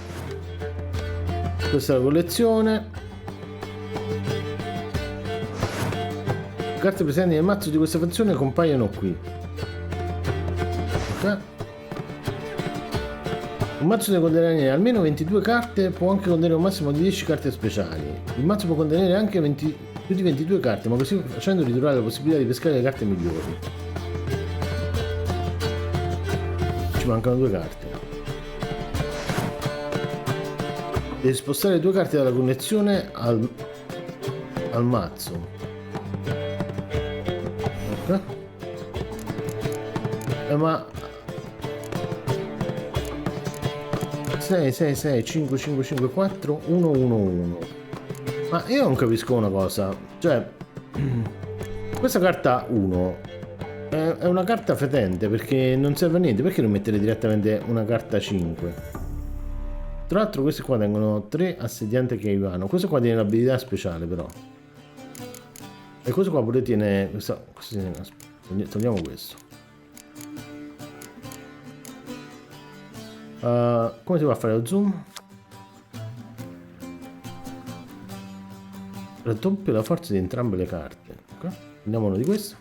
Questa è la collezione. Le carte presenti nel mazzo di questa fazione compaiono qui. Ok? Un mazzo deve contenere almeno 22 carte, può anche contenere un massimo di 10 carte speciali. Il mazzo può contenere anche più di 22 carte, ma così facendo ritrovare la possibilità di pescare le carte migliori. Ci mancano 2 carte. Devi spostare 2 carte dalla collezione al mazzo. Ok? Ma 6, 6, 6, 5, 5, 5, 4, 1, 1, 1. Ma io non capisco una cosa. Cioè, questa carta 1 è una carta fetente perché non serve a niente. Perché non mettere direttamente una carta 5? Tra l'altro questi qua tengono 3 assediante che vanno. Questo qua tiene l'abilità speciale però. E questo qua pure tiene... togliamo questo. Come si va a fare lo zoom? Raddoppia la forza di entrambe le carte. Okay. Prendiamo uno di questo.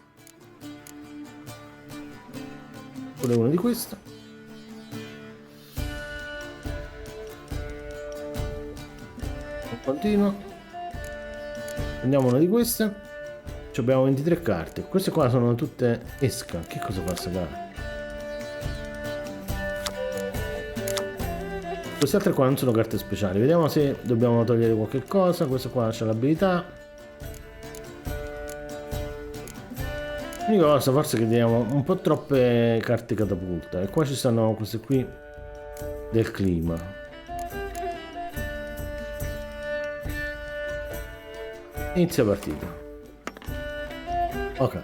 Pure uno di questo. Continua. Prendiamo una di queste. Ci abbiamo 23 carte. Queste qua sono tutte esca. Che cosa fa questa carta? Queste altre qua non sono carte speciali. Vediamo se dobbiamo togliere qualche cosa. Questo qua c'ha l'abilità. L'unica cosa forse è che diamo un po' troppe carte catapulta. E qua ci stanno queste qui del clima. Inizia partita. Ok.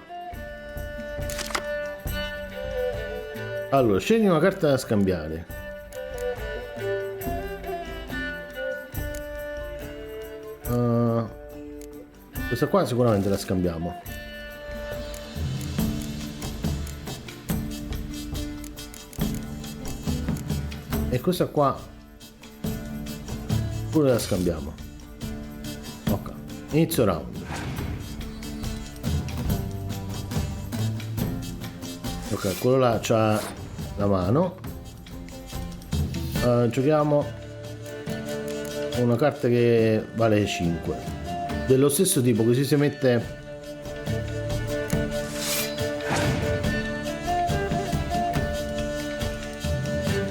Allora, scegli una carta da scambiare. Questa qua sicuramente la scambiamo. E questa qua pure la scambiamo. Ok, inizio round. Ok, quello là c'ha la mano. Giochiamo una carta che vale 5 dello stesso tipo, così si mette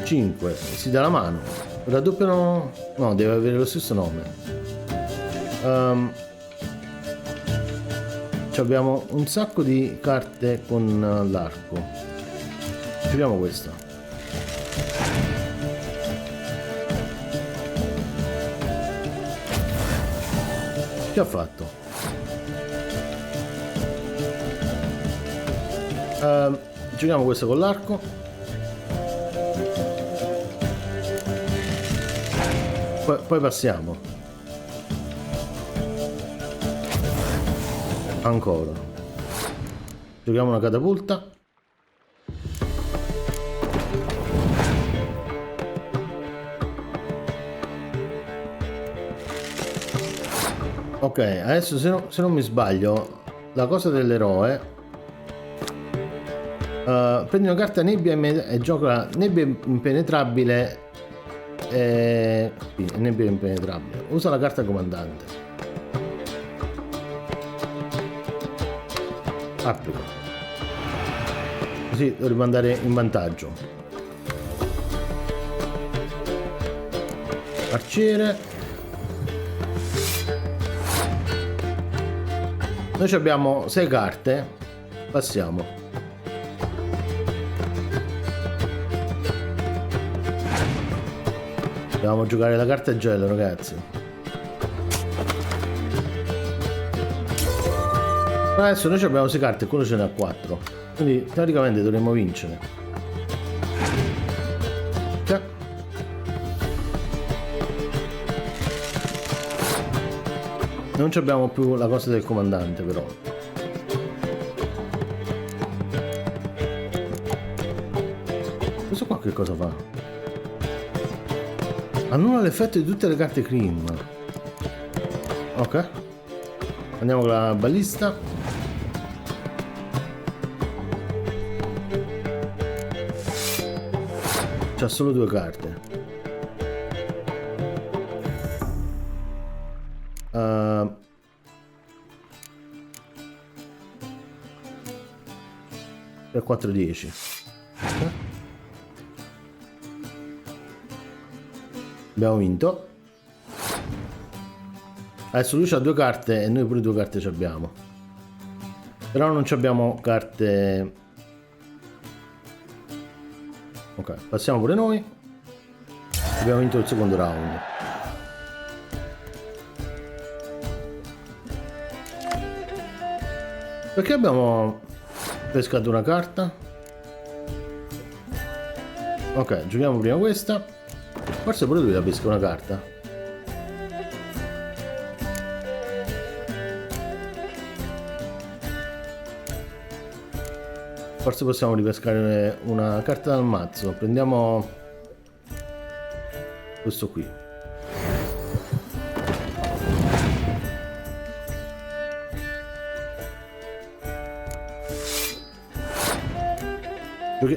cinque, si dà la mano, raddoppiano, no, deve avere lo stesso nome. Abbiamo un sacco di carte con l'arco. Giochiamo questa. Che ha fatto? Giochiamo questo con l'arco. Poi passiamo. Ancora. Giochiamo una catapulta. Ok, adesso se non mi sbaglio, la cosa dell'eroe, prendi una carta nebbia e gioca nebbia impenetrabile. Nebbia impenetrabile. Usa la carta comandante. Applica. Così dovremmo andare in vantaggio. Arciere. Noi abbiamo 6 carte. Passiamo. Dobbiamo giocare la carta gelo, ragazzi. Adesso noi abbiamo 6 carte e quello ce ne ha 4. Quindi teoricamente dovremmo vincere. Cioè. Non abbiamo più la cosa del comandante, però. Questo qua che cosa fa? Annulla l'effetto di tutte le carte cream. Ok. Andiamo con la ballista. C'ha solo 2 carte. Per 4-10. Abbiamo vinto. Adesso lui ha 2 carte e noi pure 2 carte ci abbiamo. Però non ci abbiamo carte. Ok, passiamo pure noi. Abbiamo vinto il secondo round. Perché abbiamo pescato una carta? Ok, giochiamo prima questa. Forse pure lui la pesca una carta. Forse possiamo ripescare una carta dal mazzo. Prendiamo questo qui.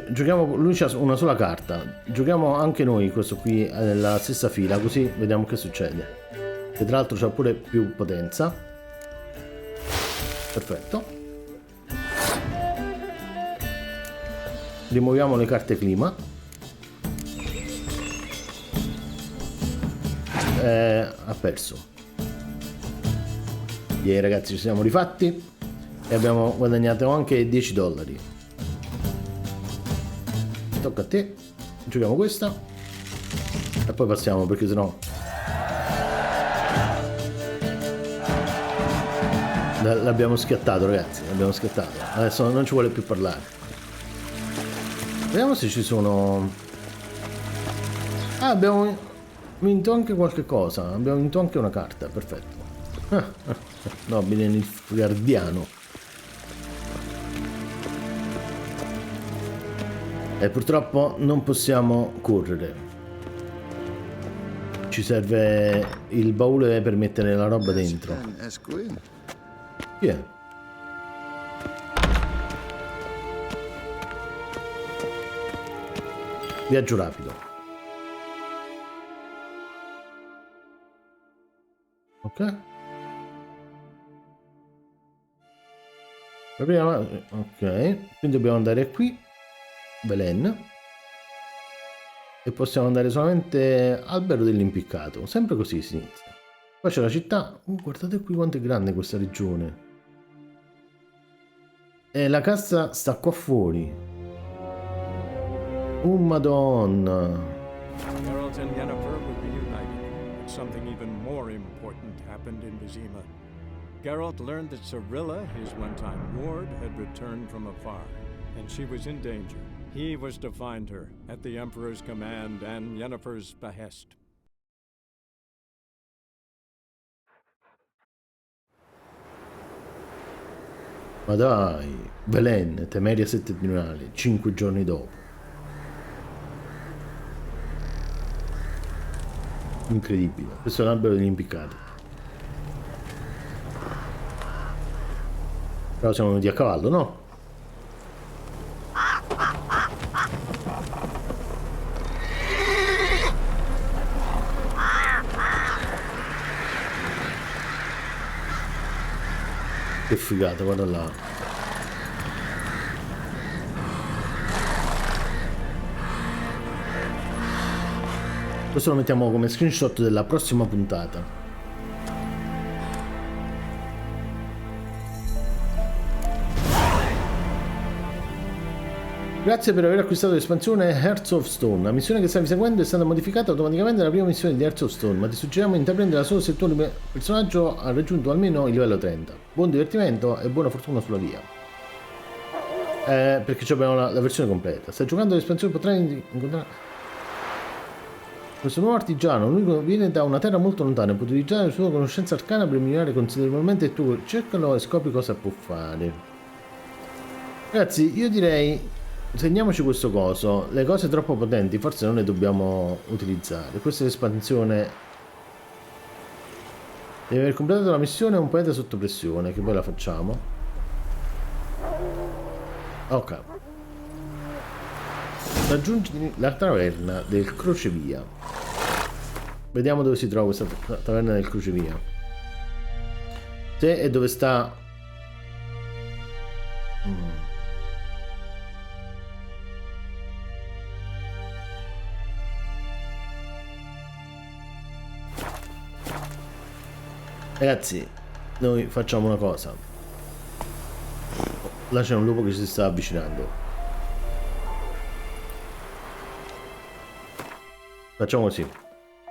Giochiamo, lui c'ha una sola carta. Giochiamo anche noi questo qui nella stessa fila, così vediamo che succede. E tra l'altro c'ha pure più potenza. Perfetto. Rimuoviamo le carte clima. Ha perso. Yeah, ragazzi, ci siamo rifatti e abbiamo guadagnato anche $10. Tocca a te. Giochiamo questa e poi passiamo, perché sennò l'abbiamo schiattato, ragazzi. L'abbiamo schiattato. Adesso non ci vuole più parlare. Vediamo se ci sono. Ah, abbiamo vinto anche qualche cosa. Abbiamo vinto anche una carta. Perfetto. Nobile nilfgaardiano. E purtroppo non possiamo correre. Ci serve il baule per mettere la roba dentro. Chi è? Viaggio rapido. Ok. La prima. Ok. Quindi dobbiamo andare qui. Velen. E possiamo andare solamente albero dell'impiccato. Sempre così si inizia. Poi c'è la città. Guardate qui quanto è grande questa regione. E la cassa sta qua fuori. Oh madonna. Geralt and Yennefer were reunited, but something even more important happened in Vizima. Geralt learned that Cirilla, his one-time ward, had returned from afar, and she was in danger. He was to find her, at the Emperor's command and Yennefer's behest. Ma dai, Velen, Temeria settentrionale, 5 giorni dopo. Incredibile, questo è l'albero degli impiccati. Però siamo venuti a cavallo, no? Che figata, guarda là. Questo lo mettiamo come screenshot della prossima puntata. Grazie per aver acquistato l'espansione Hearts of Stone. La missione che stavi seguendo è stata modificata automaticamente nella prima missione di Hearts of Stone, ma ti suggeriamo di intraprenderla solo se il tuo personaggio ha raggiunto almeno il livello 30. Buon divertimento e buona fortuna sulla via. Perché abbiamo la versione completa. Stai giocando l'espansione, potrai incontrare questo nuovo artigiano. Lui viene da una terra molto lontana e può utilizzare la sua conoscenza arcana per migliorare considerevolmente il tuo. Cercalo e scopri cosa può fare. Ragazzi, io direi segniamoci questo coso. Le cose troppo potenti forse non le dobbiamo utilizzare. Questa è l'espansione. Devi aver completato la missione un pianeta sotto pressione, che poi la facciamo. Ok. Raggiungi la taverna del crocevia. Vediamo dove si trova questa taverna del crocevia. Se e dove sta. Ragazzi, noi facciamo una cosa. Là c'è un lupo che ci sta avvicinando. Facciamo così.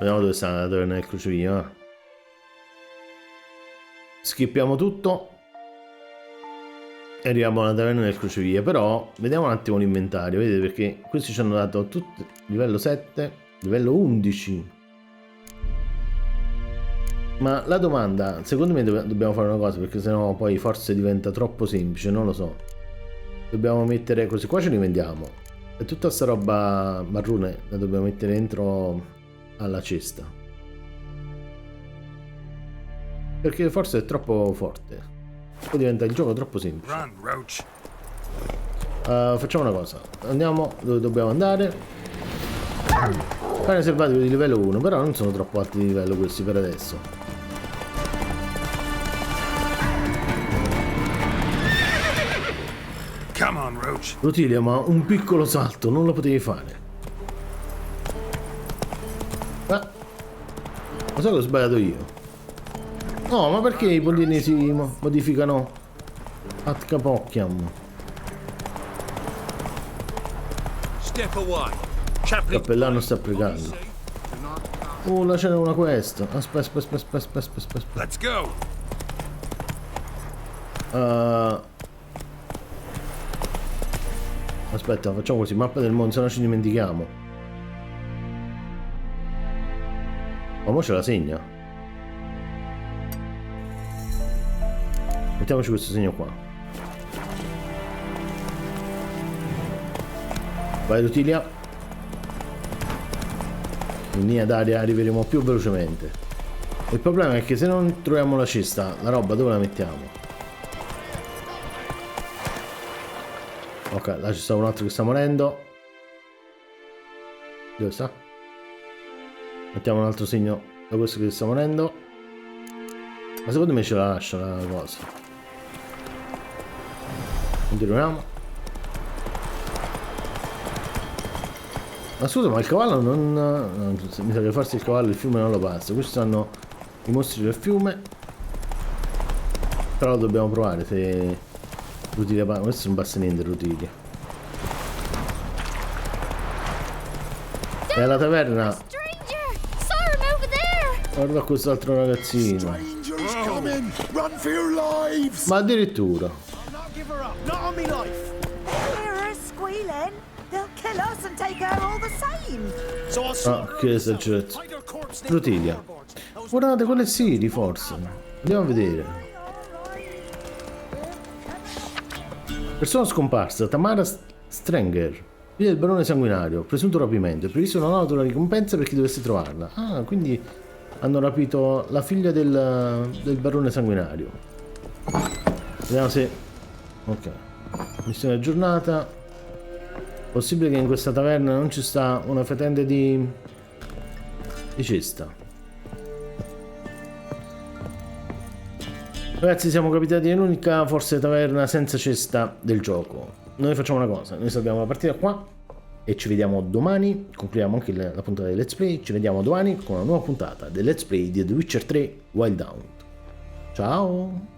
Vediamo dove sta la taverna del crocevia. Skippiamo tutto e arriviamo alla taverna del crocevia. Però vediamo un attimo l'inventario. Vedete, perché questi ci hanno dato tutto livello 7, livello 11. Ma la domanda, secondo me dobbiamo fare una cosa, perché sennò poi forse diventa troppo semplice, non lo so. Dobbiamo mettere così, qua ce li vendiamo. E tutta sta roba marrone la dobbiamo mettere dentro alla cesta. Perché forse è troppo forte. Poi diventa il gioco troppo semplice. Facciamo una cosa, andiamo dove dobbiamo andare. Cane selvatico di livello 1, però non sono troppo alti di livello questi per adesso. Rotilia, ma un piccolo salto non lo potevi fare. Ma so che ho sbagliato io. No, ma perché i pollini si modificano a capocchiam? Il cappellano sta pregando. Oh, là c'era una quest. Aspetta. Let's go. Aspetta, facciamo così, mappa del mondo, se no ci dimentichiamo. Ma mo ce la segna. Mettiamoci questo segno qua. Vai Rutilia. In linea d'aria arriveremo più velocemente. Il problema è che se non troviamo la cesta, la roba dove la mettiamo? Ok, là ci sta un altro che sta morendo. Dove sta? Mettiamo un altro segno da questo che sta morendo. Ma secondo me ce la lascia la cosa. Continuiamo. Ma scusa, ma il cavallo non mi sa che forse il cavallo il fiume non lo passa. Questi sono i mostri del fiume. Però lo dobbiamo provare se Rutilia, questo non passa niente Rutilia. E alla taverna. Guarda quest'altro ragazzino. Ma addirittura. Ah, che esagerato. Rutilia. Guardate, quelle sì, forse. Andiamo a vedere. Persona scomparsa, Tamara Strenger, figlia del barone sanguinario, presunto rapimento. È prevista una nota ricompensa per chi dovesse trovarla. Ah, quindi hanno rapito la figlia del barone sanguinario. Vediamo se. Ok. Missione aggiornata. Possibile che in questa taverna non ci sta una fetente di cesta. Ragazzi, siamo capitati nell'unica forse taverna senza cesta del gioco. Noi facciamo una cosa, noi salviamo la partita qua e ci vediamo domani. Concludiamo anche la puntata del Let's Play. Ci vediamo domani con una nuova puntata del Let's Play di The Witcher 3 Wild Hunt. Ciao!